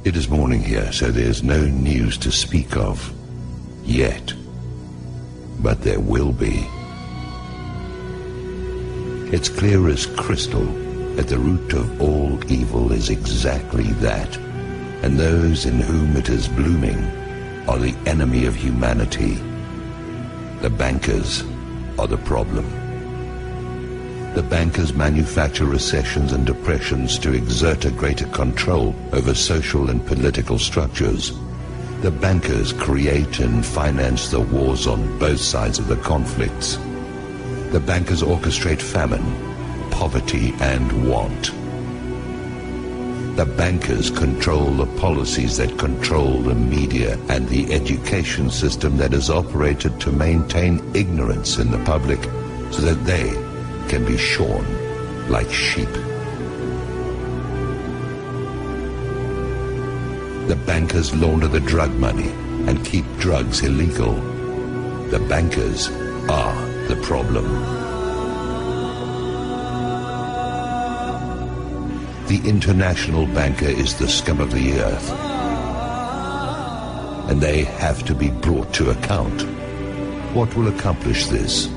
It is morning here, so there's no news to speak of yet. But there will be. It's clear as crystal that the root of all evil is exactly that, and those in whom it is blooming are the enemy of humanity. The bankers are the problem. The bankers manufacture recessions and depressions to exert a greater control over social and political structures. The bankers create and finance the wars on both sides of the conflicts. The bankers orchestrate famine, poverty, and want. The bankers control the policies that control the media and the education system that is operated to maintain ignorance in the public so that they can be shorn like sheep. The bankers launder the drug money and keep drugs illegal. The bankers are the problem. The international banker is the scum of the earth, and they have to be brought to account. What will accomplish this?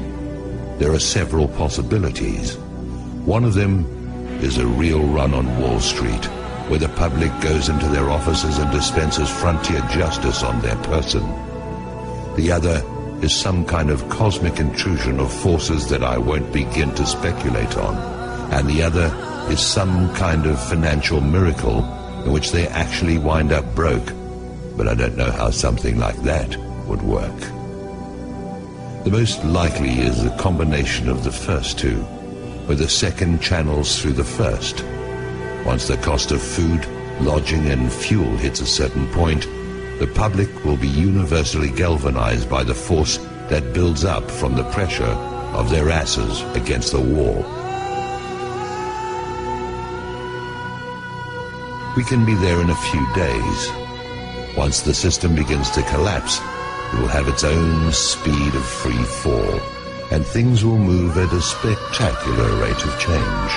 There are several possibilities. One of them is a real run on Wall Street, where the public goes into their offices and dispenses frontier justice on their person. The other is some kind of cosmic intrusion of forces that I won't begin to speculate on. And the other is some kind of financial miracle in which they actually wind up broke. But I don't know how something like that would work. The most likely is a combination of the first two, where the second channels through the first. Once the cost of food, lodging, and fuel hits a certain point, the public will be universally galvanized by the force that builds up from the pressure of their asses against the wall. We can be there in a few days. Once the system begins to collapse, it will have its own speed of free fall, and things will move at a spectacular rate of change.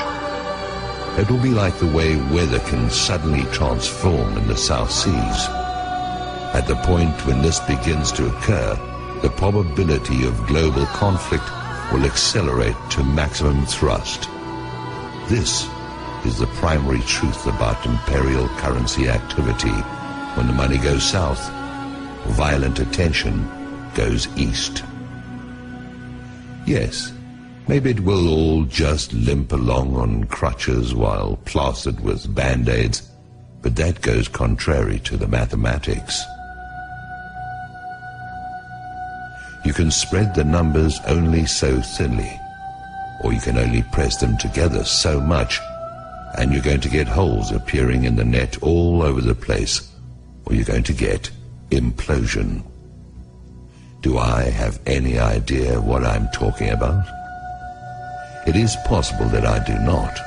It will be like the way weather can suddenly transform in the South Seas. At the point when this begins to occur, the probability of global conflict will accelerate to maximum thrust. This is the primary truth about imperial currency activity. When the money goes south, violent attention goes east. Yes, maybe it will all just limp along on crutches while plastered with band-aids, but that goes contrary to the mathematics. You can spread the numbers only so thinly, or you can only press them together so much, and you're going to get holes appearing in the net all over the place, or you're going to get implosion. Do I have any idea what I'm talking about? It is possible that I do not.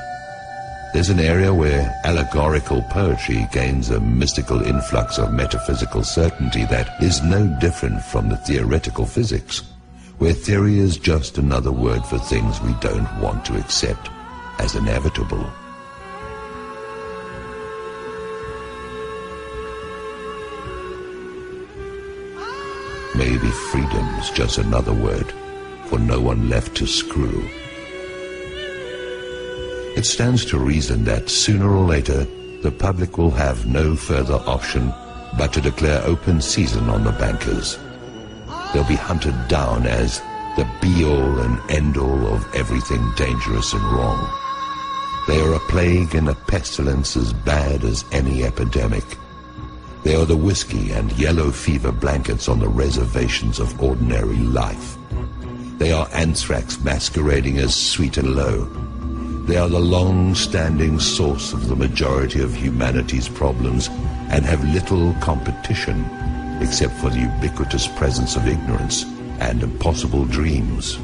There's an area where allegorical poetry gains a mystical influx of metaphysical certainty that is no different from the theoretical physics, where theory is just another word for things we don't want to accept as inevitable. Maybe freedom's just another word for no one left to screw. It stands to reason that sooner or later the public will have no further option but to declare open season on the bankers. They'll be hunted down as the be-all and end-all of everything dangerous and wrong. They are a plague and a pestilence as bad as any epidemic. They are the whiskey and yellow fever blankets on the reservations of ordinary life. They are anthrax masquerading as sweet and low. They are the long-standing source of the majority of humanity's problems and have little competition except for the ubiquitous presence of ignorance and impossible dreams.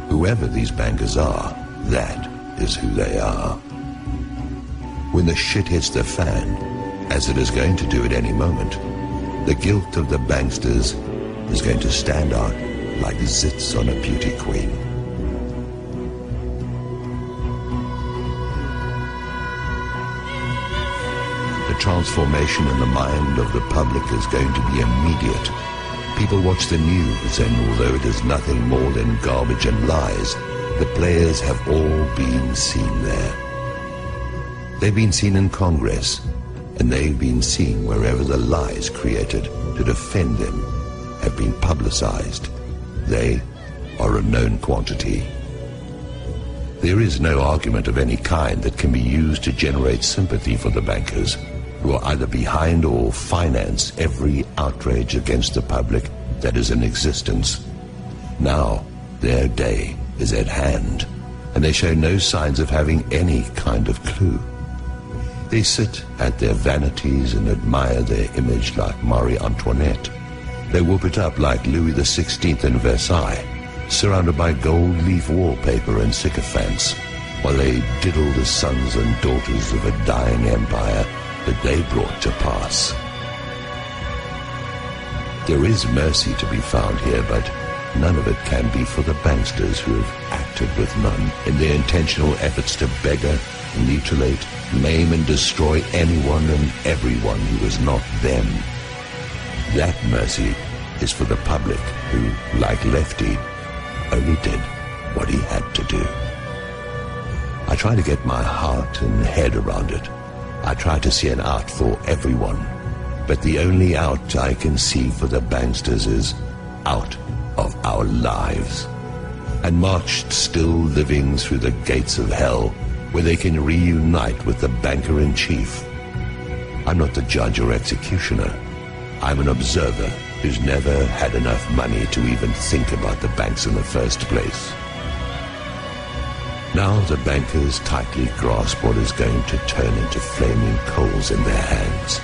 Whoever these bankers are, that is who they are. When the shit hits the fan, as it is going to do at any moment, the guilt of the banksters is going to stand out like zits on a beauty queen. transformation in the mind of the public is going to be immediate. People watch the news, and although it is nothing more than garbage and lies, the players have all been seen there. They've been seen in Congress, and they've been seen wherever the lies created to defend them have been publicized. They are a known quantity. There is no argument of any kind that can be used to generate sympathy for the bankers, who are either behind or finance every outrage against the public that is in existence. Now, their day is at hand, and they show no signs of having any kind of clue. They sit at their vanities and admire their image like Marie Antoinette. They whoop it up like Louis XVI in Versailles, surrounded by gold leaf wallpaper and sycophants, while they diddle the sons and daughters of a dying empire that they brought to pass. There is mercy to be found here, but none of it can be for the banksters who have acted with none in their intentional efforts to beggar, mutilate, maim and destroy anyone and everyone who is not them. That mercy is for the public who, like Lefty, only did what he had to do. I try to get my heart and head around it. I try to see an out for everyone, but the only out I can see for the banksters is out of our lives, and marched still living through the gates of hell, where they can reunite with the banker-in-chief. I'm not the judge or executioner. I'm an observer who's never had enough money to even think about the banks in the first place. Now the bankers tightly grasp what is going to turn into flaming coals in their hands.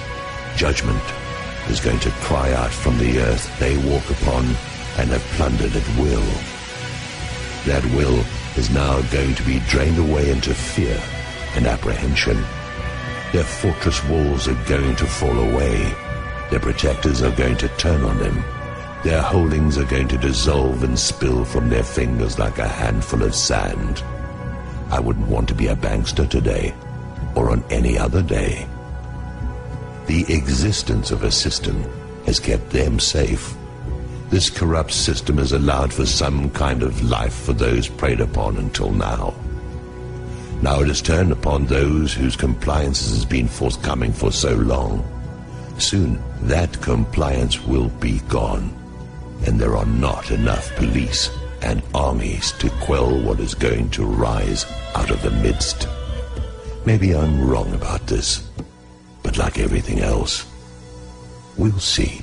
Judgment is going to cry out from the earth they walk upon and have plundered at will. That will is now going to be drained away into fear and apprehension. Their fortress walls are going to fall away. Their protectors are going to turn on them. Their holdings are going to dissolve and spill from their fingers like a handful of sand. I wouldn't want to be a bankster today, or on any other day. The existence of a system has kept them safe. This corrupt system has allowed for some kind of life for those preyed upon until now. Now it has turned upon those whose compliance has been forthcoming for so long. Soon that compliance will be gone, and there are not enough police and armies to quell what is going to rise out of the midst. Maybe I'm wrong about this, but like everything else, we'll see.